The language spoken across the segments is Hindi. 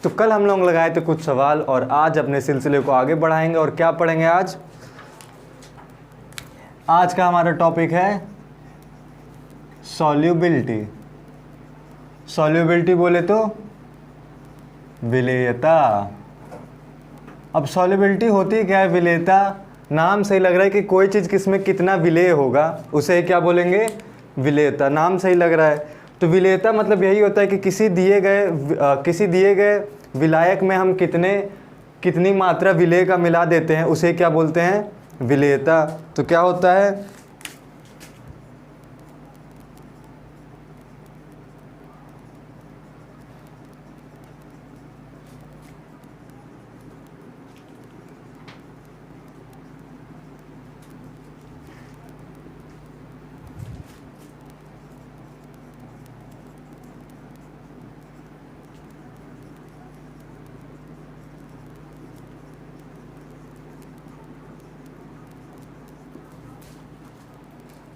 तो कल हम लोग लगाए थे कुछ सवाल और आज अपने सिलसिले को आगे बढ़ाएंगे। और क्या पढ़ेंगे आज? आज का हमारा टॉपिक है सॉल्युबिलिटी। सॉल्युबिलिटी बोले तो विलेयता। अब सॉल्युबिलिटी होती क्या है? विलेयता। नाम सही लग रहा है कि कोई चीज़ किसमें कितना विलेय होगा, उसे क्या बोलेंगे? विलेयता। नाम सही लग रहा है। तो विलेयता मतलब यही होता है कि किसी दिए गए विलायक में हम कितनी मात्रा विलेय का मिला देते हैं, उसे क्या बोलते हैं? विलेयता। तो क्या होता है?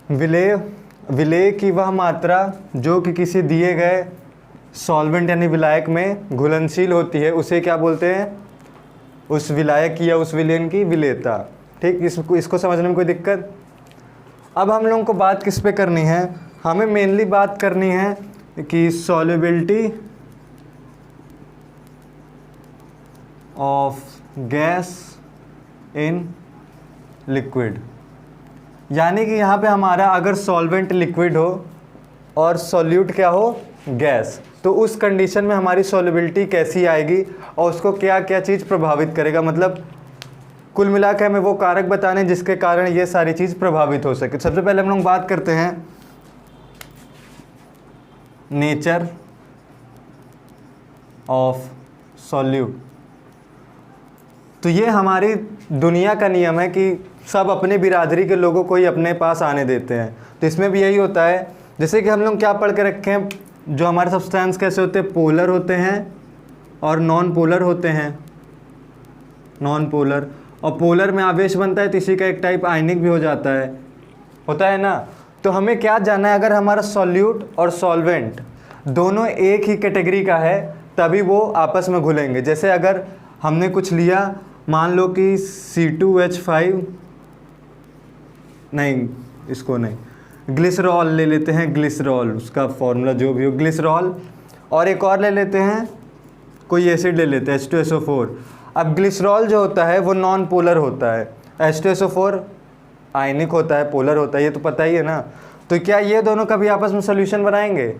विलेय की वह मात्रा जो कि किसी दिए गए सॉल्वेंट यानी विलायक में घुलनशील होती है, उसे क्या बोलते हैं? उस विलायक की या उस विलयन की विलेयता। ठीक, इसको समझने में कोई दिक्कत? अब हम लोगों को बात किस पे करनी है? हमें मेनली बात करनी है कि solubility of gas in liquid. यानी कि यहाँ पे हमारा अगर सॉल्वेंट लिक्विड हो और सॉल्यूट क्या हो? गैस, तो उस कंडीशन में हमारी सॉल्युबिलिटी कैसी आएगी और उसको क्या क्या चीज़ प्रभावित करेगा। मतलब कुल मिलाकर हमें वो कारक बताने जिसके कारण ये सारी चीज़ प्रभावित हो सके। सबसे पहले हम लोग बात करते हैं नेचर ऑफ सॉल्यूट। तो ये हमारी दुनिया का नियम है कि सब अपने बिरादरी के लोगों को ही अपने पास आने देते हैं। तो इसमें भी यही होता है। जैसे कि हम लोग क्या पढ़ के रखे हैं, जो हमारे सब्सटेंस कैसे होते हैं? पोलर होते हैं और नॉन पोलर होते हैं। नॉन पोलर और पोलर में आवेश बनता है तो इसी का एक टाइप आयनिक भी हो जाता है, होता है ना। तो हमें क्या जानना है? अगर हमारा सॉल्यूट और सॉल्वेंट दोनों एक ही कैटेगरी का है तभी वो आपस में घुलेंगे। जैसे अगर हमने कुछ लिया, मान लो कि C2H5, नहीं इसको नहीं, ग्लिसरॉल ले लेते हैं। ग्लिसरॉल, उसका फॉर्मूला जो भी हो, ग्लिसरॉल। और एक और ले लेते हैं, कोई एसिड ले लेते हैं, H2SO4। अब ग्लिसरॉल जो होता है वो नॉन पोलर होता है, H2SO4 आयनिक होता है, पोलर होता है, ये तो पता ही है ना। तो क्या ये दोनों कभी आपस में सोल्यूशन बनाएंगे?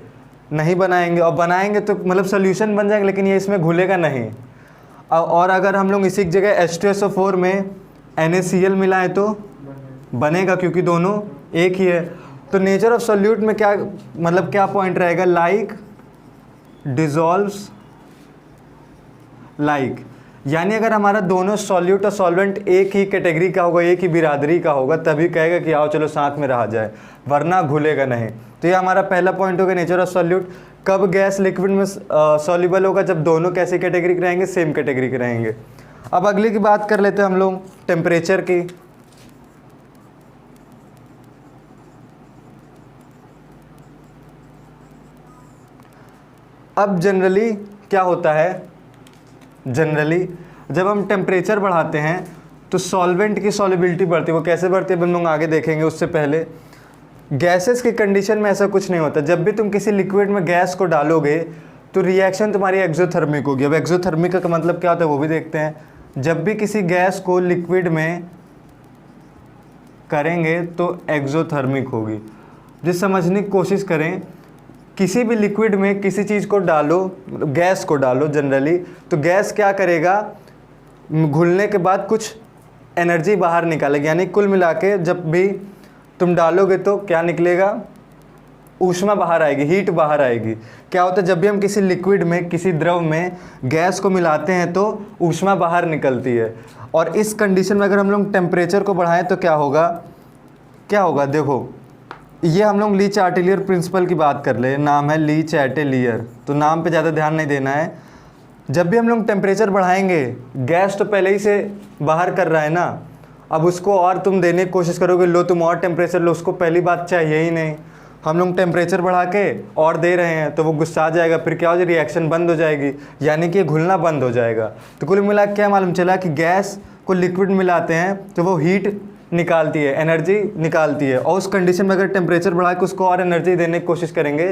नहीं बनाएंगे। और बनाएंगे तो मतलब सोल्यूशन बन जाएंगे, लेकिन ये इसमें घुलेगा नहीं। और अगर हम लोग इसी जगह H2SO4 में NaCl मिलाएं तो बनेगा, क्योंकि दोनों एक ही है। तो नेचर ऑफ सॉल्यूट में क्या मतलब क्या पॉइंट रहेगा? Like dissolves like. यानी अगर हमारा दोनों सॉल्यूट और सॉल्वेंट एक ही कैटेगरी का होगा, एक ही बिरादरी का होगा, तभी कहेगा कि आओ चलो साथ में रहा जाए, वरना घुलेगा नहीं। तो ये हमारा पहला पॉइंट होगा, नेचर ऑफ सॉल्यूट। कब गैस लिक्विड में सॉल्युबल होगा? जब दोनों कैसी कैटेगरी के रहेंगे? सेम कैटेगरी के रहेंगे। अब अगली की बात कर लेते हैं हम लोग, टेम्परेचर की। अब जनरली क्या होता है? जनरली जब हम टेम्परेचर बढ़ाते हैं तो सॉल्वेंट की सॉल्युबिलिटी बढ़ती है। वो कैसे बढ़ती है हम लोग आगे देखेंगे। उससे पहले गैसेस की कंडीशन में ऐसा कुछ नहीं होता। जब भी तुम किसी लिक्विड में गैस को डालोगे तो रिएक्शन तुम्हारी एक्सोथर्मिक होगी। अब एक्सोथर्मिक का मतलब क्या होता है वो भी देखते हैं। जब भी किसी गैस को लिक्विड में करेंगे तो एक्सोथर्मिक होगी। जिस समझने की कोशिश करें, किसी भी लिक्विड में किसी चीज़ को डालो, गैस को डालो जनरली, तो गैस क्या करेगा? घुलने के बाद कुछ एनर्जी बाहर निकालेगी। यानी कुल मिला के जब भी तुम डालोगे तो क्या निकलेगा? ऊष्मा बाहर आएगी, हीट बाहर आएगी। क्या होता है? जब भी हम किसी लिक्विड में, किसी द्रव में गैस को मिलाते हैं तो ऊष्मा बाहर निकलती है। और इस कंडीशन में अगर हम लोग टेम्परेचर को बढ़ाएं तो क्या होगा? क्या होगा? देखो, ये हम लोग ली चार्टेलियर प्रिंसिपल की बात कर ले। नाम है ली चार्टेलियर, तो नाम पे ज़्यादा ध्यान नहीं देना है। जब भी हम लोग टेम्परेचर बढ़ाएंगे, गैस तो पहले ही से बाहर कर रहा है ना, अब उसको और तुम देने की कोशिश करोगे, लो तुम और टेम्परेचर लो, उसको पहली बात चाहिए ही नहीं। हम लोग टेम्परेचर बढ़ा के और दे रहे हैं तो वो गुस्सा आ जाएगा, फिर क्या हो जाएगा, रिएक्शन बंद हो जाएगी, यानी कि घुलना बंद हो जाएगा। तो कुल मिला क्या मालूम चला कि गैस को लिक्विड मिलाते हैं तो वो हीट निकालती है, एनर्जी निकालती है, और उस कंडीशन में अगर टेम्परेचर बढ़ा के उसको और एनर्जी देने की कोशिश करेंगे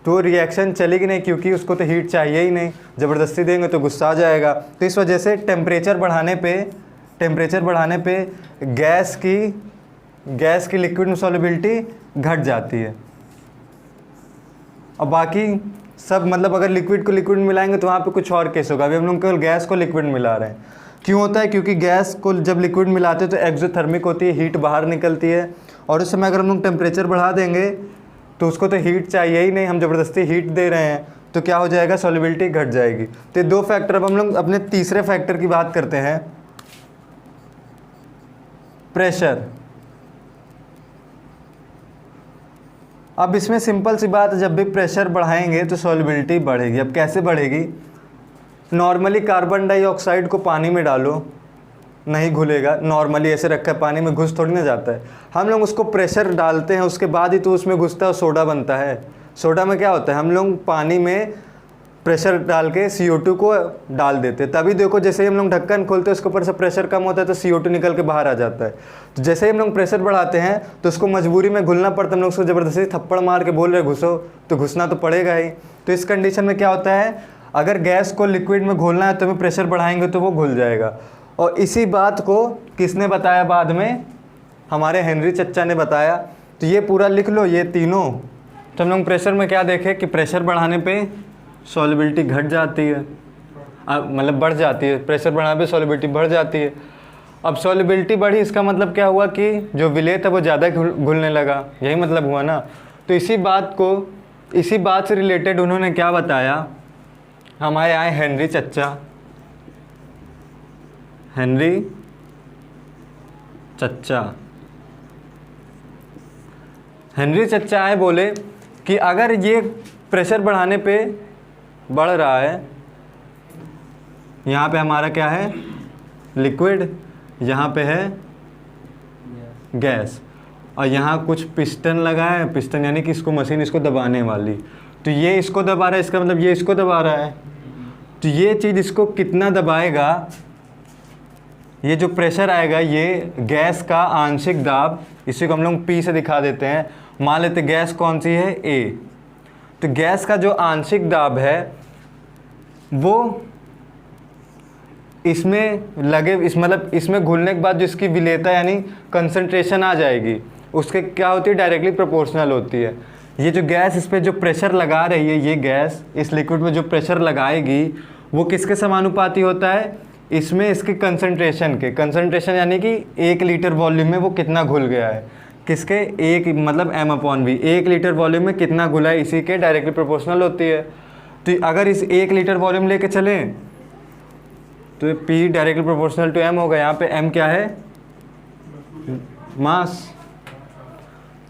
तो रिएक्शन चलेगी नहीं, क्योंकि उसको तो हीट चाहिए ही नहीं, ज़बरदस्ती देंगे तो गुस्सा आ जाएगा। तो इस वजह से टेम्परेचर बढ़ाने पे गैस की लिक्विड में सॉल्युबिलिटी घट जाती है। और बाकी सब मतलब अगर लिक्विड को लिक्विड में मिलाएंगे तो वहाँ पे कुछ और केस होगा। अभी हम लोग केवल गैस को लिक्विड मिला रहे हैं। क्यों होता है? क्योंकि गैस को जब लिक्विड मिलाते हैं तो एक्सोथर्मिक होती है, हीट बाहर निकलती है, और उस समय अगर हम लोग टेम्परेचर बढ़ा देंगे तो उसको तो हीट चाहिए ही नहीं, हम ज़बरदस्ती हीट दे रहे हैं, तो क्या हो जाएगा, सॉल्युबिलिटी घट जाएगी। तो ये दो फैक्टर। अब हम लोग अपने तीसरे फैक्टर की बात करते हैं, प्रेशर। अब इसमें सिंपल सी बात है, जब भी प्रेशर बढ़ाएंगे तो सॉल्युबिलिटी बढ़ेगी। अब कैसे बढ़ेगी? नॉर्मली कार्बन डाइऑक्साइड को पानी में डालो, नहीं घुलेगा, नॉर्मली ऐसे रखा है पानी में घुस थोड़ी ना जाता है। हम लोग उसको प्रेशर डालते हैं, उसके बाद ही तो उसमें घुसता है, सोडा बनता है। सोडा में क्या होता है, हम लोग पानी में प्रेशर डाल के CO2 को डाल देते हैं, तभी देखो जैसे ही हम लोग ढक्कन खोलते हैं उसके ऊपर से प्रेशर कम होता है तो CO2 निकल के बाहर आ जाता है। तो जैसे ही हम लोग प्रेशर बढ़ाते हैं तो उसको मजबूरी में घुलना पड़ता है, हम लोग उसको ज़बरदस्ती थप्पड़ मार के बोल रहे घुसो, तो घुसना तो पड़ेगा ही। तो इस कंडीशन में क्या होता है, अगर गैस को लिक्विड में घोलना है तो हमें प्रेशर बढ़ाएंगे तो वो घुल जाएगा। और इसी बात को किसने बताया बाद में? हमारे हेनरी चच्चा ने बताया। तो ये पूरा लिख लो, ये तीनों। तो हम लोग प्रेशर में क्या देखे कि प्रेशर बढ़ाने पे सॉल्युबिलिटी घट जाती है, मतलब बढ़ जाती है, प्रेशर बढ़ाने पे सॉल्युबिलिटी बढ़ जाती है। अब सॉल्युबिलिटी बढ़ी, इसका मतलब क्या हुआ कि जो विलेय था वो ज़्यादा घुलने लगा, यही मतलब हुआ ना। तो इसी बात से रिलेटेड उन्होंने क्या बताया, हमारे आए हेनरी चच्चा आए, बोले कि अगर ये प्रेशर बढ़ाने पे बढ़ रहा है, यहाँ पे हमारा क्या है, लिक्विड, यहाँ पे है गैस, और यहाँ कुछ पिस्टन लगा है, पिस्टन यानी कि इसको मशीन इसको दबाने वाली, तो ये इसको दबा रहा है, इसका मतलब ये इसको दबा रहा है। तो ये चीज़ इसको कितना दबाएगा, ये जो प्रेशर आएगा, ये गैस का आंशिक दाब, इसी को हम लोग P से दिखा देते हैं। मान लेते गैस कौन सी है, A। तो गैस का जो आंशिक दाब है वो इसमें मतलब इसमें घुलने के बाद जो इसकी विलेयता यानी कंसंट्रेशन आ जाएगी, उसके क्या होती है, डायरेक्टली प्रोपोर्शनल होती है। ये जो गैस इस पर जो प्रेशर लगा रही है, ये गैस इस लिक्विड में जो प्रेशर लगाएगी वो किसके समानुपाती होता है, इसमें इसके कंसंट्रेशन यानी कि 1 लीटर वॉल्यूम में वो कितना घुल गया है, किसके, एक मतलब m/v, 1 लीटर वॉल्यूम में कितना घुला है, इसी के डायरेक्टली प्रोपोर्शनल होती है। तो अगर इस 1 लीटर वॉल्यूम लेके चलें तो P directly proportional to m होगा। यहाँ पे m क्या है, मास।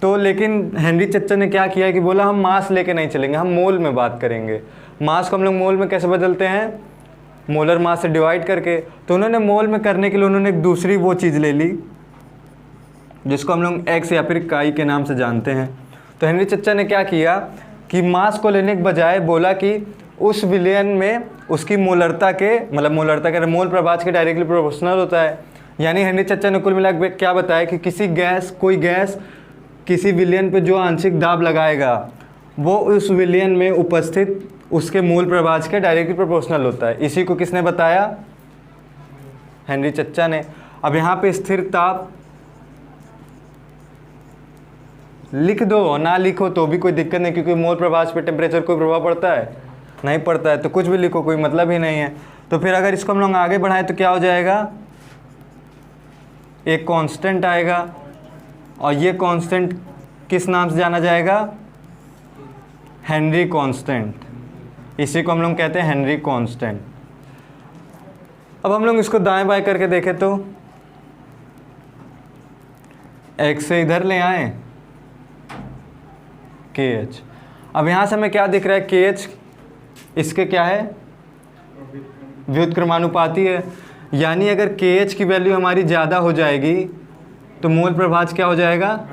तो लेकिन हेनरी चच्चा ने क्या किया कि बोला हम मास लेके नहीं चलेंगे, हम मोल में बात करेंगे। मास को हम लोग मोल में कैसे बदलते हैं, मोलर मास से डिवाइड करके। तो उन्होंने मोल में करने के लिए उन्होंने एक दूसरी वो चीज़ ले ली जिसको हम लोग एक्स या फिर काई के नाम से जानते हैं। तो हेनरी चच्चा ने क्या किया कि मास को लेने के बजाय बोला कि उस विलयन में उसकी मोलरता के मोल प्रभाज के डायरेक्टली प्रोपोर्शनल होता है। यानी हेनरी चच्चा ने कुल मिला के क्या बताया कि कोई गैस किसी विलयन पे जो आंशिक दाब लगाएगा वो उस विलयन में उपस्थित उसके मूल प्रभाज के डायरेक्टली प्रोपोर्शनल होता है। इसी को किसने बताया, हेनरी चच्चा ने। अब यहाँ पे स्थिर ताप लिख दो, ना लिखो तो भी कोई दिक्कत नहीं, क्योंकि मोल प्रभाज पे टेम्परेचर कोई प्रभाव पड़ता है, नहीं पड़ता है, तो कुछ भी लिखो, कोई मतलब ही नहीं है। तो फिर अगर इसको हम लोग आगे बढ़ाएं तो क्या हो जाएगा, एक कांस्टेंट आएगा, और ये कांस्टेंट किस नाम से जाना जाएगा, हेनरी कांस्टेंट। इसी को हम लोग कहते हैं हेनरी कांस्टेंट। अब हम लोग इसको दाएं बाएं करके देखें तो x से इधर ले आए KH। अब यहाँ से हमें क्या दिख रहा है, KH इसके क्या है, व्युत्क्रमानुपाती है। यानी अगर KH की वैल्यू हमारी ज़्यादा हो जाएगी तो मोल प्रभाज क्या हो जाएगा,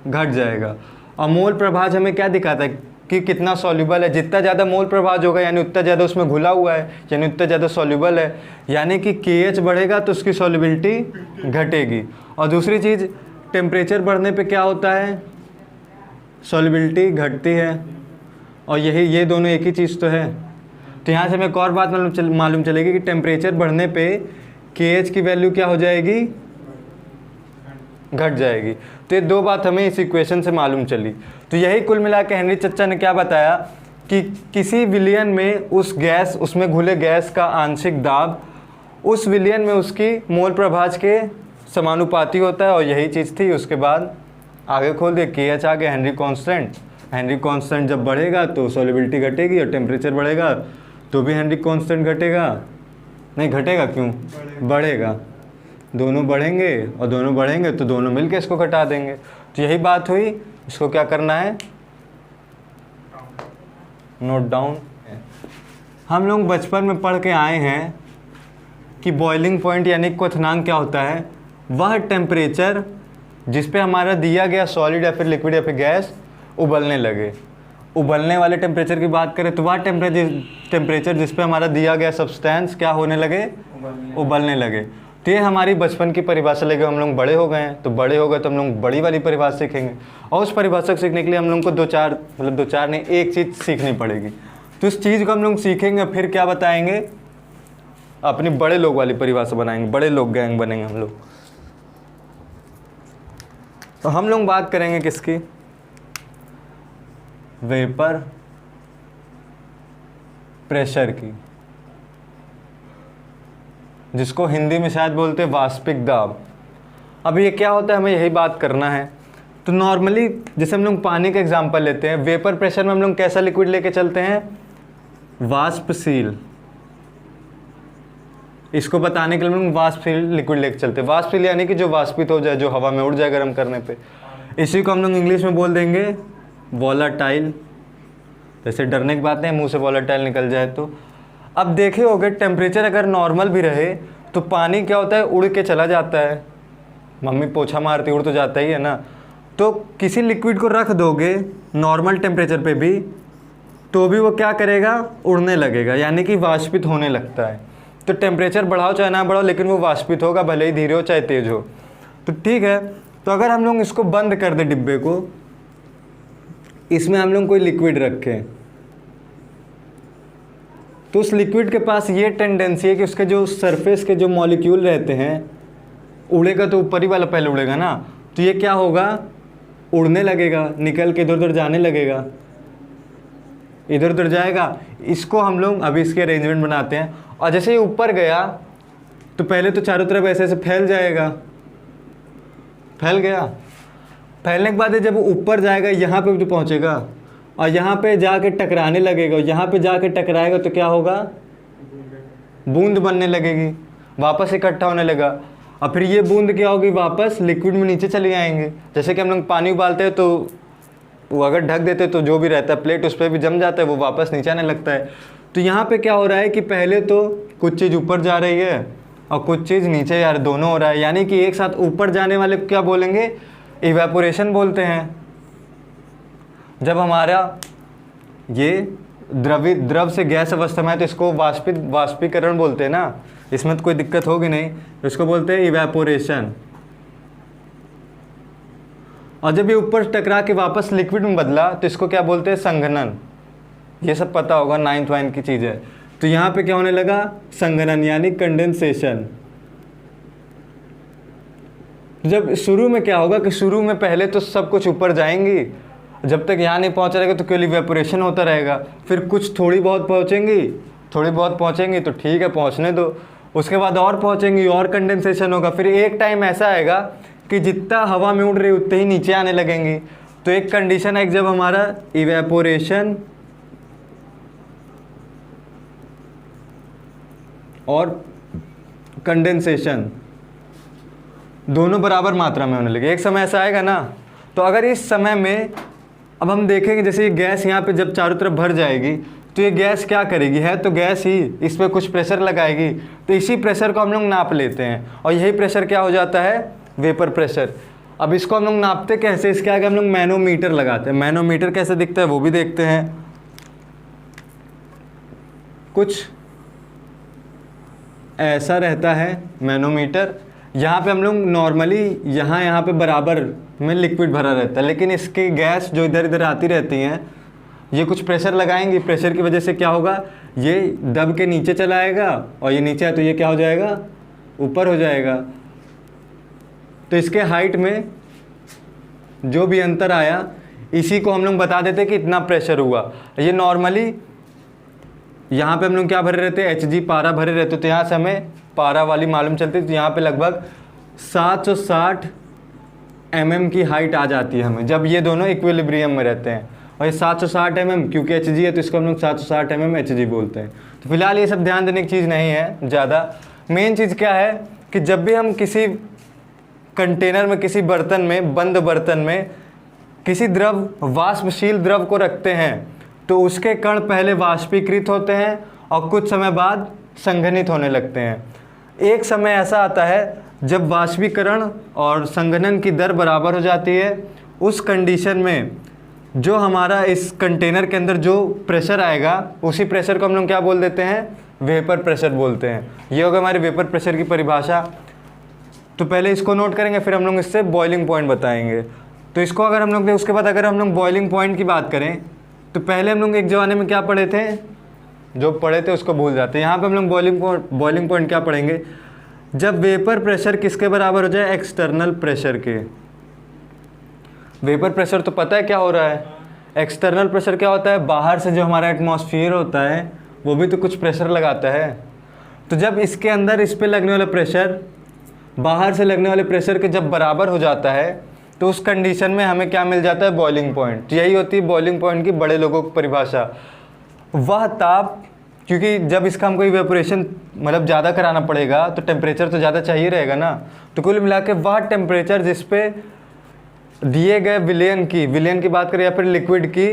घट जाएगा। और मोल प्रभाज हमें क्या दिखाता है कि कितना सॉल्युबल है। जितना ज़्यादा मोल प्रभाज होगा यानी उतना ज़्यादा उसमें घुला हुआ है, यानी उतना ज़्यादा सॉल्युबल है, यानी कि KH बढ़ेगा तो उसकी सॉल्युबिलिटी घटेगी। और दूसरी चीज़, टेम्परेचर बढ़ने पे क्या होता है, सॉल्युबिलिटी घटती है। और ये दोनों एक ही चीज़ तो है। तो यहाँ से हमें एक और बात मालूम चलेगी कि टेम्परेचर बढ़ने पे KH की वैल्यू क्या हो जाएगी, घट जाएगी। तो ये दो बात हमें इस इक्वेशन से मालूम चली। तो यही कुल मिला के हेनरी चच्चा ने क्या बताया कि किसी विलयन में उसमें घुले गैस का आंशिक दाब उस विलयन में उसकी मोल प्रभाज के समानुपाती होता है। और यही चीज़ थी। उसके बाद आगे खोल दिया, KH आ गया, हेनरी कांस्टेंट। हेनरी कांस्टेंट जब बढ़ेगा तो सॉल्युबिलिटी घटेगी, और टेम्परेचर बढ़ेगा तो भी हेनरी कांस्टेंट घटेगा। नहीं घटेगा, क्यों बढ़ेगा, दोनों बढ़ेंगे, और दोनों बढ़ेंगे तो दोनों मिलके इसको घटा देंगे। तो यही बात हुई। इसको क्या करना है, नोट डाउन। हम लोग बचपन में पढ़ के आए हैं कि बॉइलिंग पॉइंट यानी क्वथनांक क्या होता है, वह टेम्परेचर जिस पे हमारा दिया गया सॉलिड या फिर लिक्विड या फिर गैस उबलने लगे। उबलने वाले टेम्परेचर की बात करें तो वह टेम्परेचर जिस पे हमारा दिया गया सब्सटेंस क्या होने लगे, उबलने लगे। तो ये हमारी बचपन की परिभाषा लेके हम लोग बड़े हो गए हैं। तो बड़े हो गए तो हम लोग बड़ी वाली परिभाषा सीखेंगे, और उस परिभाषा को सीखने के लिए हम लोग को दो चार नहीं, एक चीज़ सीखनी पड़ेगी। तो इस चीज़ को हम लोग सीखेंगे, फिर क्या बताएंगे, अपनी बड़े लोग वाली परिभाषा बनाएंगे, बड़े लोग गैंग बनेंगे हम लोग। तो हम लोग बात करेंगे किसकी, वेपर प्रेशर की, जिसको हिंदी में शायद बोलते हैं वाष्पिक दाब। अब ये क्या होता है, हमें यही बात करना है। तो नॉर्मली जैसे हम लोग पानी का एग्जांपल लेते हैं, वेपर प्रेशर में हम लोग कैसा लिक्विड लेके चलते हैं, वाष्पशील। इसको बताने के लिए हम लोग वाष्पशील लिक्विड लेके चलते हैं। वाष्पशील यानी कि जो वाष्पित हो जाए, जो हवा में उड़ जाए गर्म करने पे। इसी को हम लोग इंग्लिश में बोल देंगे वॉलाटाइल। जैसे डरने की बात नहीं, मुंह से वॉलाटाइल निकल जाए तो। अब देखे होगे टेम्परेचर अगर नॉर्मल भी रहे तो पानी क्या होता है, उड़ के चला जाता है। मम्मी पोछा मारती उड़ तो जाता ही है ना। तो किसी लिक्विड को रख दोगे नॉर्मल टेम्परेचर पे भी तो भी वो क्या करेगा, उड़ने लगेगा, यानी कि वाष्पित होने लगता है। तो टेम्परेचर बढ़ाओ चाहे ना बढ़ाओ, लेकिन वो वाष्पित होगा, भले ही धीरे हो चाहे तेज हो। तो ठीक है। तो अगर हम लोग इसको बंद कर दें डिब्बे को, इसमें हम लोग कोई लिक्विड रखें, तो उस लिक्विड के पास ये टेंडेंसी है कि उसके जो सरफेस के जो मॉलिक्यूल रहते हैं, उड़ेगा तो ऊपर ही वाला पहले उड़ेगा ना। तो ये क्या होगा, उड़ने लगेगा, निकल के इधर उधर जाने लगेगा, इधर उधर जाएगा। इसको हम लोग अभी इसके अरेंजमेंट बनाते हैं। और जैसे ये ऊपर गया तो पहले तो चारों तरफ ऐसे ऐसे फैल जाएगा, फैल गया। फैलने के बाद जब ऊपर जाएगा यहाँ पे जो पहुँचेगा और यहाँ पे जाके टकराने लगेगा, यहाँ पे जाके टकराएगा तो क्या होगा, बूंद बनने लगेगी, वापस इकट्ठा होने लगा। और फिर ये बूंद क्या होगी, वापस लिक्विड में नीचे चले आएंगे। जैसे कि हम लोग पानी उबालते हैं तो वो अगर ढक देते तो जो भी रहता है प्लेट उस पर भी जम जाता है, वो वापस नीचे आने लगता है। तो यहाँ पे क्या हो रहा है कि पहले तो कुछ चीज़ ऊपर जा रही है और कुछ चीज़ नीचे यार दोनों हो रहा है। यानी कि एक साथ ऊपर जाने वाले को क्या बोलेंगे, इवेपोरेशन बोलते हैं। जब हमारा ये द्रव से गैस अवस्था में है तो इसको वाष्पीकरण बोलते हैं ना, इसमें तो कोई दिक्कत होगी नहीं। इसको बोलते हैं इवेपोरेशन। और जब ये ऊपर टकरा के वापस लिक्विड में बदला तो इसको क्या बोलते हैं, संघनन। ये सब पता होगा, 9th वाइन की चीज़ है। तो यहाँ पे क्या होने लगा, संघनन यानी कंडेंसेशन। जब शुरू में क्या होगा कि शुरू में पहले तो सब कुछ ऊपर जाएंगी, जब तक यहाँ नहीं पहुँचा रहेगा तो केवल इवेपोरेशन होता रहेगा। फिर कुछ थोड़ी बहुत पहुँचेंगी तो ठीक है पहुँचने दो, उसके बाद और पहुँचेंगी और कंडेंसेशन होगा। फिर एक टाइम ऐसा आएगा कि जितना हवा में उड़ रही उतने ही नीचे आने लगेंगी। तो एक कंडीशन है जब हमारा इवेपोरेशन और कंडेंसेशन दोनों बराबर मात्रा में होने लगे। एक समय ऐसा आएगा ना, तो अगर इस समय में अब हम देखेंगे जैसे ये गैस यहाँ पे जब चारों तरफ भर जाएगी तो ये गैस क्या करेगी, है तो गैस ही, इस पर कुछ प्रेशर लगाएगी। तो इसी प्रेशर को हम लोग नाप लेते हैं और यही प्रेशर क्या हो जाता है, वेपर प्रेशर। अब इसको हम लोग नापते कैसे, इसके आगे हम लोग मैनोमीटर लगाते हैं। मैनोमीटर कैसे दिखता है वो भी देखते हैं। कुछ ऐसा रहता है मैनोमीटर। यहाँ पे हम लोग नॉर्मली यहाँ पे बराबर में लिक्विड भरा रहता है, लेकिन इसकी गैस जो इधर इधर आती रहती हैं, ये कुछ प्रेशर लगाएंगे, प्रेशर की वजह से क्या होगा, ये दब के नीचे चला आएगा, और ये नीचे आए तो ये क्या हो जाएगा, ऊपर हो जाएगा। तो इसके हाइट में जो भी अंतर आया, इसी को हम लोग बता देते हैं कि इतना प्रेशर हुआ। ये नॉर्मली यहाँ पे हम लोग क्या भरे रहते हैं, Hg पारा भरे रहते, तो यहाँ से हमें पारा वाली मालूम चलती है। तो यहाँ पे लगभग 760 mm की हाइट आ जाती है हमें, जब ये दोनों इक्विलिब्रियम में रहते हैं। और ये 760 mm क्योंकि Hg है तो इसको हम लोग 760 mm Hg बोलते हैं। तो फिलहाल ये सब ध्यान देने की चीज़ नहीं है ज़्यादा। मेन चीज़ क्या है कि जब भी हम किसी कंटेनर में, किसी बर्तन में, बंद बर्तन में किसी द्रव, वाष्पशील द्रव को रखते हैं, तो उसके कण पहले वाष्पीकृत होते हैं और कुछ समय बाद संघनित होने लगते हैं। एक समय ऐसा आता है जब वाष्पीकरण और संघनन की दर बराबर हो जाती है। उस कंडीशन में जो हमारा इस कंटेनर के अंदर जो प्रेशर आएगा, उसी प्रेशर को हम लोग क्या बोल देते हैं, वेपर प्रेशर बोलते हैं। ये होगा हमारी वेपर प्रेशर की परिभाषा। तो पहले इसको नोट करेंगे, फिर हम लोग इससे बॉइलिंग पॉइंट बताएंगे। तो इसको अगर हम लोग उसके बाद अगर हम लोग बॉइलिंग पॉइंट की बात करें, तो पहले हम लोग एक ज़माने में क्या पढ़े थे, जो पढ़े थे उसको भूल जाते हैं। यहाँ पे हम लोग बॉइलिंग पॉइंट क्या पढ़ेंगे, जब वेपर प्रेशर किसके बराबर हो जाए, एक्सटर्नल प्रेशर के। वेपर प्रेशर तो पता है क्या हो रहा है, एक्सटर्नल प्रेशर क्या होता है, बाहर से जो हमारा एटमॉस्फेयर होता है वो भी तो कुछ प्रेशर लगाता है। तो जब इसके अंदर इस पर लगने वाला प्रेशर बाहर से लगने वाले प्रेशर के जब बराबर हो जाता है, तो उस कंडीशन में हमें क्या मिल जाता है, बॉइलिंग पॉइंट। यही होती है बॉइलिंग पॉइंट की बड़े लोगों की परिभाषा। वह ताप, क्योंकि जब इसका हमको इवेपोरेशन मतलब ज़्यादा कराना पड़ेगा तो टेम्परेचर तो ज़्यादा चाहिए रहेगा ना। तो कुल मिला के वह टेम्परेचर जिस पे दिए गए विलयन की बात करें या फिर लिक्विड की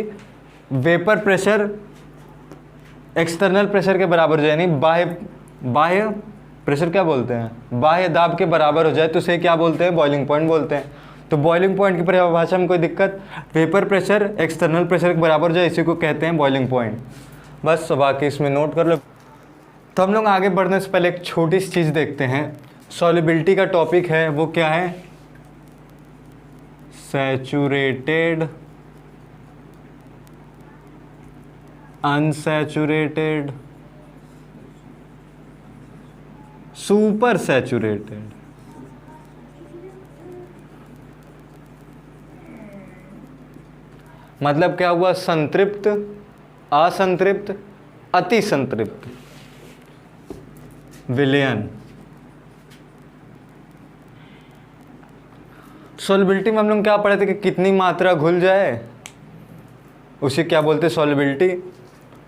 वेपर प्रेशर एक्सटर्नल प्रेशर के बराबर हो जाए, यानी बाह्य प्रेशर क्या बोलते हैं, बाह्य दाब के बराबर हो जाए, तो उसे क्या बोलते हैं, बॉइलिंग पॉइंट बोलते हैं। तो बॉइलिंग पॉइंट की परिभाषा में कोई दिक्कत, वेपर प्रेशर एक्सटर्नल प्रेशर के बराबर हो जाए, इसी को कहते हैं बॉइलिंग पॉइंट। बस बाकी इसमें नोट कर लो। तो हम लोग आगे बढ़ने से पहले एक छोटी सी चीज़ देखते हैं। सॉल्युबिलिटी का टॉपिक है, वो क्या है, सैचुरेटेड, अनसैचुरेटेड, सुपर सैचुरेटेड। मतलब क्या हुआ, संतृप्त, असंतृप्त, अति संतृप्त, विलयन। सॉल्युबिलिटी में हम लोग क्या पढ़े थे कि कितनी मात्रा घुल जाए उसे क्या बोलते हैं, सॉल्युबिलिटी।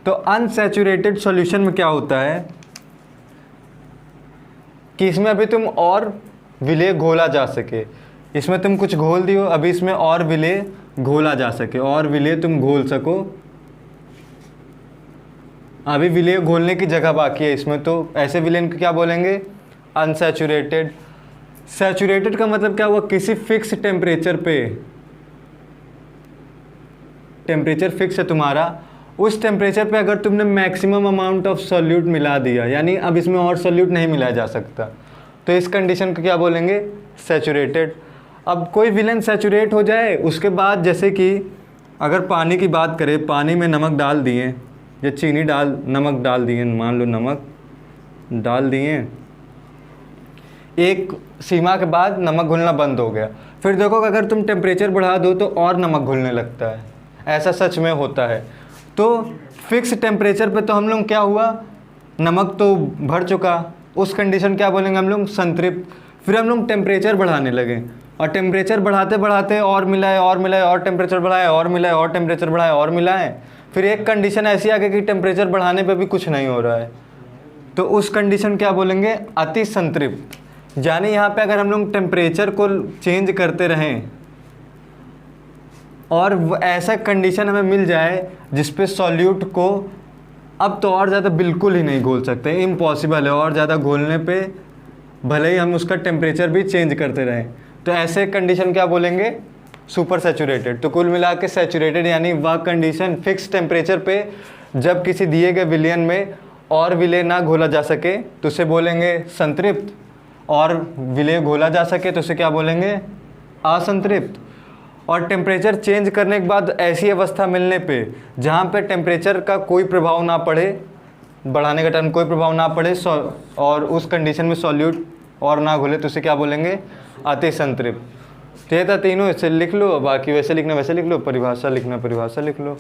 तो अनसैचुरेटेड सॉल्यूशन में क्या होता है कि इसमें अभी तुम और विलेय घोला जा सके, इसमें तुम कुछ घोल दियो, अभी इसमें और विलेय घोला जा सके, और विलेय तुम घोल सको, अभी विलेय घोलने की जगह बाकी है इसमें। तो ऐसे विलेय को क्या बोलेंगे, अनसैचुरेटेड। सैचुरेटेड का मतलब क्या हुआ, किसी फिक्स टेम्परेचर पे, टेम्परेचर फिक्स है तुम्हारा, उस टेम्परेचर पे अगर तुमने मैक्सिमम अमाउंट ऑफ सॉल्यूट मिला दिया, यानी अब इसमें और सॉल्यूट नहीं मिलाया जा सकता, तो इस कंडीशन को क्या बोलेंगे, सैचुरेटेड। अब कोई विलेन सैचुरेट हो जाए, उसके बाद जैसे कि अगर पानी की बात करें, पानी में नमक डाल दिए या चीनी नमक डाल दिए, मान लो नमक डाल दिए, एक सीमा के बाद नमक घुलना बंद हो गया, फिर देखो अगर तुम टेम्परेचर बढ़ा दो तो और नमक घुलने लगता है, ऐसा सच में होता है। तो फिक्स टेम्परेचर पे तो हम लोग क्या हुआ, नमक तो भर चुका, उस कंडीशन क्या बोलेंगे हम लोग, संतृप्त। फिर हम लोग टेम्परेचर बढ़ाने लगे, और टेम्परेचर बढ़ाते बढ़ाते और मिलाए और मिलाए, और टेम्परेचर बढ़ाए और मिलाए, और टेम्परेचर बढ़ाए और मिलाए, फिर एक कंडीशन ऐसी आ गई कि टेम्परेचर बढ़ाने पे भी कुछ नहीं हो रहा है, तो उस कंडीशन क्या बोलेंगे, अति संतृप्त। यानी यहाँ पे अगर हम लोग टेम्परेचर को चेंज करते रहें और ऐसा कंडीशन हमें मिल जाए जिसपे सॉल्यूट को अब तो और ज़्यादा बिल्कुल ही नहीं घोल सकते, इम्पॉसिबल है, और ज़्यादा घोलने पे भले ही हम उसका टेम्परेचर भी चेंज करते रहें, तो ऐसे कंडीशन क्या बोलेंगे, सुपर सैचुरेटेड। तो कुल मिला के सैचुरेटेड यानी वह कंडीशन फिक्स टेम्परेचर पे जब किसी दिए गए विलयन में और विलय ना घोला जा सके तो उसे बोलेंगे संतृप्त, और विलय घोला जा सके तो उसे क्या बोलेंगे, असंतृप्त। और टेम्परेचर चेंज करने के बाद ऐसी अवस्था मिलने पे जहाँ पे टेम्परेचर का कोई प्रभाव ना पड़े, बढ़ाने का टाइम कोई प्रभाव ना पड़े, और उस कंडीशन में सॉल्यूट और ना घुले तो उसे क्या बोलेंगे, अति संतृप्त। तो ये था तीनों, इसे लिख लो, बाकी वैसे लिखना वैसे लिख लो, परिभाषा लिखना परिभाषा लिख लो।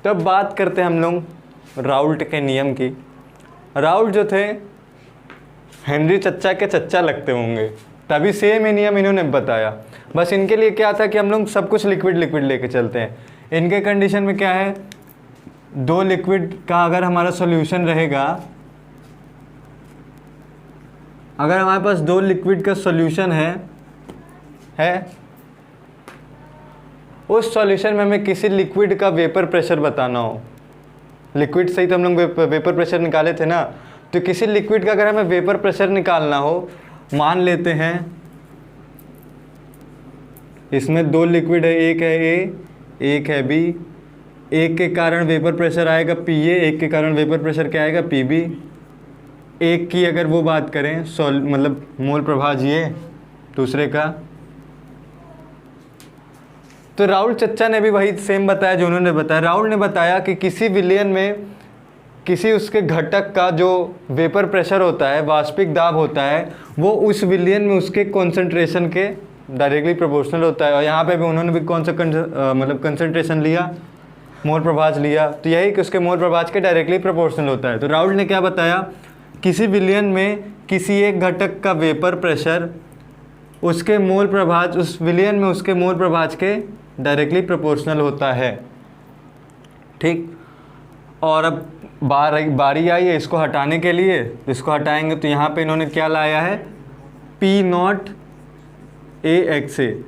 तब बात करते हैं हम लोग राउल्ट के नियम की। राउल्ट जो थे हेनरी चच्चा के चच्चा लगते होंगे, तभी सेम ही नियम इन्होंने बताया। बस इनके लिए क्या था कि हम लोग सब कुछ लिक्विड लिक्विड लेके चलते हैं। इनके कंडीशन में क्या है, दो लिक्विड का अगर हमारा सॉल्यूशन रहेगा, अगर हमारे पास दो लिक्विड का सॉल्यूशन है उस सॉल्यूशन में हमें किसी लिक्विड का वेपर प्रेशर बताना हो, लिक्विड से ही तो हम लोग वेपर प्रेशर निकाले थे ना, तो किसी लिक्विड का अगर हमें वेपर प्रेशर निकालना हो, मान लेते हैं इसमें दो लिक्विड है, एक है ए एक है बी, एक के कारण वेपर प्रेशर आएगा पी ए, एक के कारण वेपर प्रेशर क्या आएगा पी बी। एक की अगर वो बात करें मतलब मोल प्रभाव ये, दूसरे का, तो राउल्ट चच्चा ने भी वही सेम बताया जो उन्होंने बताया। राउल्ट ने बताया कि किसी विलयन में किसी उसके घटक का जो वेपर प्रेशर होता है, वाष्पिक दाब होता है, वो उस विलयन में उसके कॉन्सेंट्रेशन के डायरेक्टली प्रोपोर्शनल होता है। और यहाँ पे भी उन्होंने भी कौन सा मतलब कंसंट्रेशन लिया, मोल प्रभाज लिया, तो यही कि उसके मोल प्रभाज के डायरेक्टली प्रोपोर्शनल होता है। तो राउल्ट ने क्या बताया, किसी विलयन में किसी एक घटक का वेपर प्रेशर उसके मोल प्रभाज, उस विलयन में उसके मोल प्रभाज के डायरेक्टली प्रोपोर्शनल होता है। ठीक, और अब बारी आई है इसको हटाने के लिए, इसको हटाएंगे तो यहाँ पे इन्होंने क्या लाया है, P not A x A.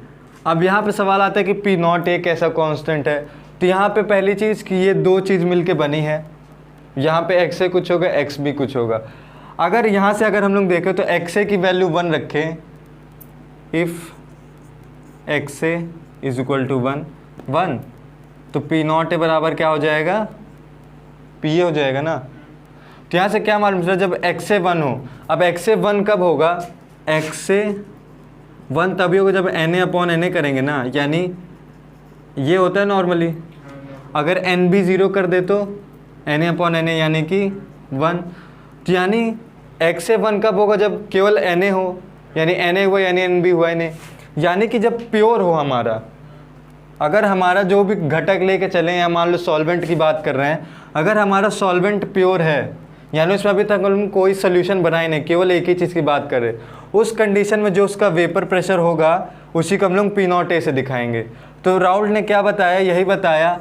अब यहाँ पे सवाल आता है कि पी नॉट ए कैसा कांस्टेंट है, तो यहाँ पे पहली चीज़ कि ये दो चीज़ मिलके बनी है, यहाँ पे एक्स ए कुछ होगा एक्स बी कुछ होगा। अगर यहाँ से अगर हम लोग देखें तो एक्स ए की वैल्यू 1 रखें, if x A is equal to 1 तो पी नॉट ए बराबर क्या हो जाएगा, पी ए हो जाएगा ना। तो यहाँ से क्या मालूम चला, जब एक्स ए 1 हो, अब एक्स ए 1 कब होगा, एक्स ए 1 तभी होगा जब n A upon n A करेंगे ना, यानी ये होता है नॉर्मली, अगर एन बी 0 कर दे तो n A upon n A यानी कि 1। तो यानी एक्स ए 1 कब होगा, जब केवल एन ए हो, यानी एन ए हुआ यानी एन बी हुआ नहीं, यानी कि जब प्योर हो हमारा, अगर हमारा जो भी घटक लेके चले हैं, मान लो सॉल्वेंट की बात कर रहे हैं, अगर हमारा सॉल्वेंट प्योर है, यानी उसमें अभी तक हम कोई सोल्यूशन बनाए नहीं, केवल एक ही चीज़ की बात करें, उस कंडीशन में जो उसका वेपर प्रेशर होगा उसी को हम लोग पी नॉट ए से दिखाएंगे। तो राउल्ट ने क्या बताया, यही बताया,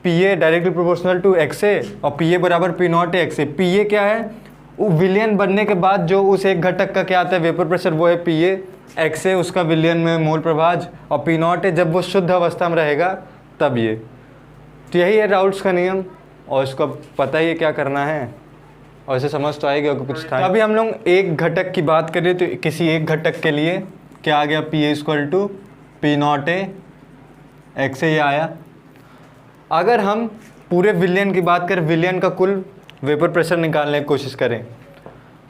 P A directly proportional to X A और पी ए बराबर P not A x A. P A क्या है, वो विलयन बनने के बाद जो उस एक घटक का क्या आता है वेपर प्रेशर, वो है पी ए, एक्स ए उसका विलयन में मोल प्रभाज, और पी नॉट ए जब वो शुद्ध अवस्था में रहेगा तब ये। तो यही है राउल्ट्स का नियम, और इसको पता ही है क्या करना है, और इसे समझ तो आएगा कुछ था। अभी हम लोग एक घटक की बात करें तो किसी एक घटक के लिए क्या आ गया, P A equal to P not A x A आया। अगर हम पूरे विलयन की बात करें, विलयन का कुल वेपर प्रेशर निकालने की कोशिश करें,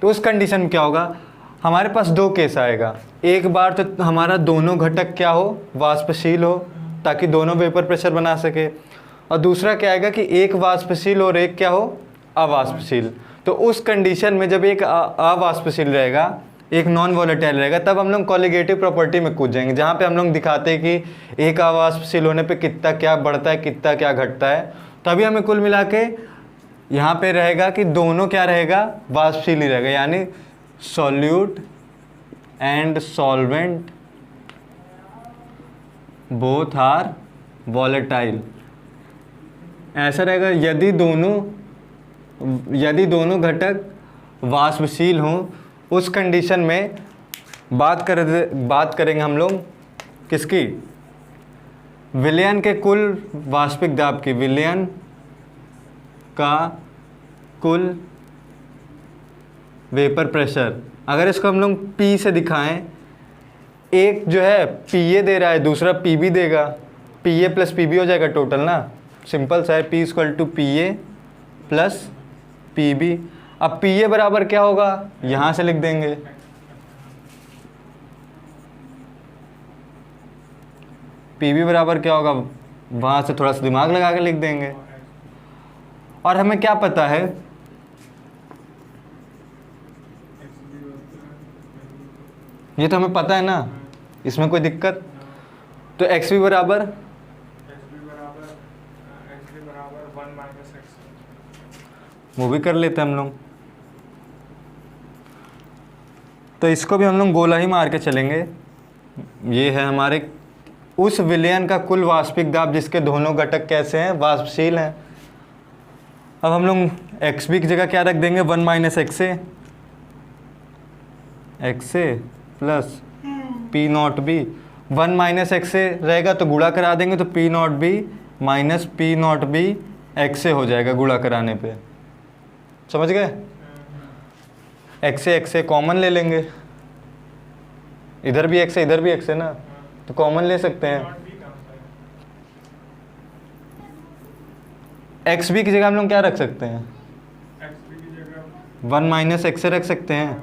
तो उस कंडीशन में क्या होगा, हमारे पास दो केस आएगा। एक बार तो हमारा दोनों घटक क्या हो, वाष्पशील हो, ताकि दोनों वेपर प्रेशर बना सके, और दूसरा क्या आएगा कि एक वाष्पशील और एक क्या हो, अवाष्पशील। तो उस कंडीशन में जब एक अवाष्पशील रहेगा, एक नॉन वॉलेटाइल रहेगा, तब हम लोग कॉलिगेटिव प्रॉपर्टी में कूद जाएंगे, जहाँ पे हम लोग दिखाते हैं कि एक अवाष्पशील होने पे कितना क्या बढ़ता है, कितना क्या घटता है। तभी हमें कुल मिला के यहाँ पे रहेगा कि दोनों क्या रहेगा, वाष्पशील ही रहेगा, यानी solute and solvent both are volatile, ऐसा रहेगा। यदि दोनों घटक वाष्पशील हों, उस कंडीशन में बात करेंगे हम लोग किसकी, विलयन के कुल वाष्पिक दाब की, विलयन का कुल वेपर प्रेशर। अगर इसको हम लोग P से दिखाएं, एक जो है पी ए दे रहा है, दूसरा पी बी देगा, P A plus P B हो जाएगा टोटल ना, सिंपल सा है, P equal to P A plus P B. अब पी ए बराबर क्या होगा, यहाँ से लिख देंगे, पी बी बराबर क्या होगा, वहाँ से थोड़ा सा दिमाग लगा के लिख देंगे। और हमें क्या पता है, ये तो हमें पता है ना, इसमें कोई दिक्कत। तो एक्स बी बराबर 1 - x। वो भी कर लेते हैं हम लोग। तो इसको भी हम लोग गोला ही मार के चलेंगे। ये है हमारे उस विलयन का कुल वाष्पिक दाब जिसके दोनों घटक कैसे हैं, वाष्पशील हैं। अब हम लोग एक्स बी की जगह क्या रख देंगे, 1 - X A plus P not B. 1 - X A रहेगा तो गुणा करा देंगे, तो P not B minus P not B X A हो जाएगा गुणा कराने पे। समझ गए, एक्स ए कॉमन ले लेंगे, इधर भी एक्स है इधर भी एक्स है ना, तो कॉमन ले सकते हैं। एक्स बी की जगह हम लोग क्या रख सकते हैं, 1 - एक्स ए रख सकते हैं।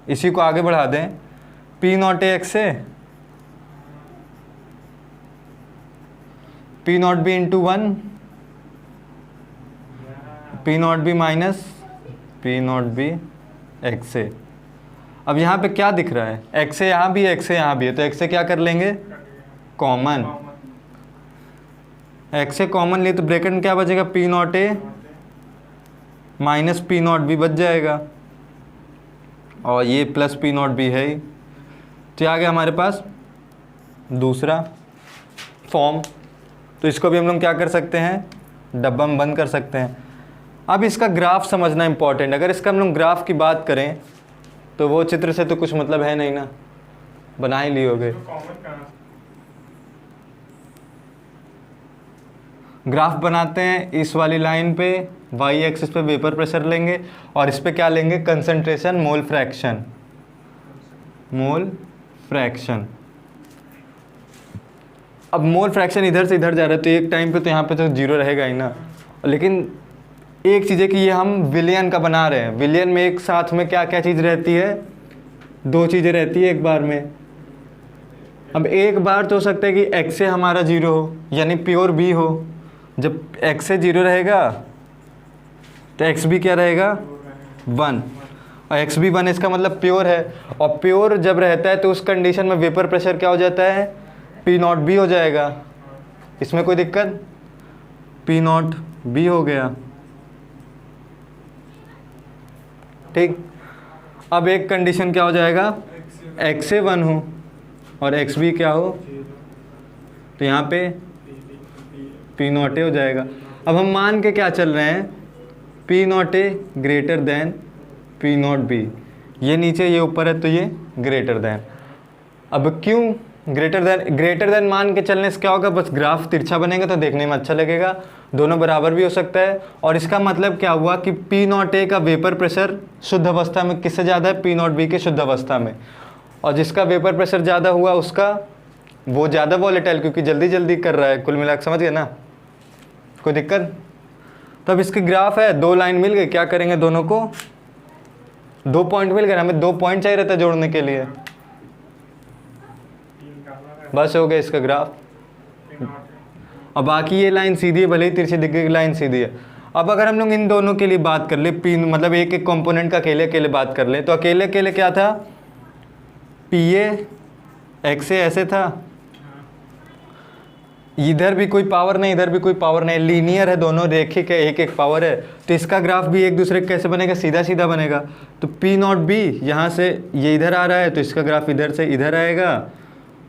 इसी को आगे बढ़ा दें, P not A x A, P not B into 1, P not B minus P not B X A. अब यहाँ पे क्या दिख रहा है, एक्स ए यहाँ भी है, एक्स ए यहाँ भी है, तो एक्स ए क्या कर लेंगे, कॉमन। एक्स ए कॉमन लिए तो ब्रैकेट में क्या बचेगा, P not a minus P not be बच जाएगा, और ये प्लस पी नॉट बी है ही। तो आ गया हमारे पास दूसरा फॉर्म। तो इसको भी हम लोग क्या कर सकते हैं, डब्बा में बंद कर सकते हैं। अब इसका ग्राफ समझना इंपॉर्टेंट। अगर इसका हम लोग ग्राफ की बात करें तो वो चित्र से तो कुछ मतलब है नहीं ना, बना ही लिए होगे। ग्राफ बनाते हैं, इस वाली लाइन पे वाई एक्सिस पे वेपर प्रेशर लेंगे, और इस पे क्या लेंगे, concentration mole fraction, mole fraction. अब मोल फ्रैक्शन इधर से इधर जा रहा है, तो एक टाइम पे तो यहाँ पे तो जीरो रहेगा ही ना। लेकिन एक चीज़ है कि ये हम विलियन का बना रहे हैं, विलियन में एक साथ में क्या क्या चीज़ रहती है, दो चीज़ें रहती है एक बार में। अब एक बार तो हो सकता है कि एक्स से हमारा जीरो हो, यानी प्योर बी हो। जब एक्स से जीरो रहेगा तो एक्स बी क्या रहेगा, 1, और एक्स बी 1 इसका मतलब प्योर है। और प्योर जब रहता है तो उस कंडीशन में वेपर प्रेशर क्या हो जाता है, पी नॉट बी हो जाएगा। इसमें कोई दिक्कत, पी नॉट बी हो गया, ठीक। अब एक कंडीशन क्या हो जाएगा, एक्स से 1 हो और एक्स बी क्या हो, तो यहाँ पे पी नॉट ए हो जाएगा। अब हम मान के क्या चल रहे हैं, P not a greater than P not be. ये नीचे ये ऊपर है तो ये ग्रेटर देन। अब क्यों ग्रेटर देन मान के चलने से क्या होगा, बस ग्राफ तिरछा बनेगा तो देखने में अच्छा लगेगा, दोनों बराबर भी हो सकता है। और इसका मतलब क्या हुआ कि पी नॉट ए का वेपर प्रेशर शुद्ध अवस्था में किससे ज़्यादा है, पी नॉट बी के शुद्ध अवस्था में। और जिसका वेपर प्रेशर ज़्यादा हुआ उसका वो ज़्यादा वॉलेटाइल, क्योंकि जल्दी जल्दी कर रहा है, कुल मिला के समझ गए ना, कोई दिक्कत। तब इसकी ग्राफ है, 2 लाइन मिल गई, क्या करेंगे, दोनों को 2 पॉइंट मिल गए, हमें 2 पॉइंट चाहिए रहता है जोड़ने के लिए, बस हो गया इसका ग्राफ। और बाकी ये लाइन सीधी है, भले ही तिरछी दिख गई, लाइन सीधी है। अब अगर हम लोग इन दोनों के लिए बात कर ले, पी मतलब एक एक कंपोनेंट का अकेले अकेले बात कर ले, तो अकेले अकेले क्या था, पी ए एक्स ए ऐसे था, इधर भी कोई पावर नहीं इधर भी कोई पावर नहीं, लीनियर है, दोनों रेखिक है, एक एक पावर है। तो इसका ग्राफ भी एक दूसरे कैसे बनेगा, सीधा सीधा बनेगा। तो पी नॉट बी यहाँ से ये इधर आ रहा है तो इसका ग्राफ इधर से इधर आएगा,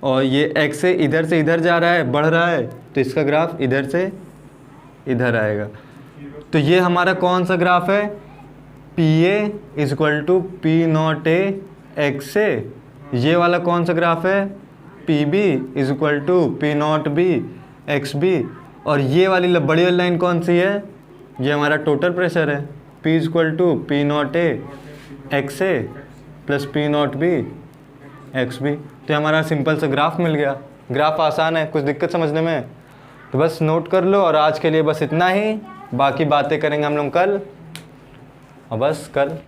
और ये एक्स से इधर जा रहा है, बढ़ रहा है, तो इसका ग्राफ इधर से इधर आएगा। तो ये हमारा कौन सा ग्राफ है, P A is equal to P not A x A. ये वाला कौन सा ग्राफ है, P B is equal to P not B X B. और ये वाली बड़ी वाली लाइन कौन सी है, ये हमारा टोटल प्रेशर है, P is equal to P not A x A plus P not B x भी। तो ये हमारा सिंपल सा ग्राफ मिल गया। ग्राफ आसान है, कुछ दिक्कत समझने में? तो बस नोट कर लो, और आज के लिए बस इतना ही। बाकी बातें करेंगे हम लोग कल, और बस कल।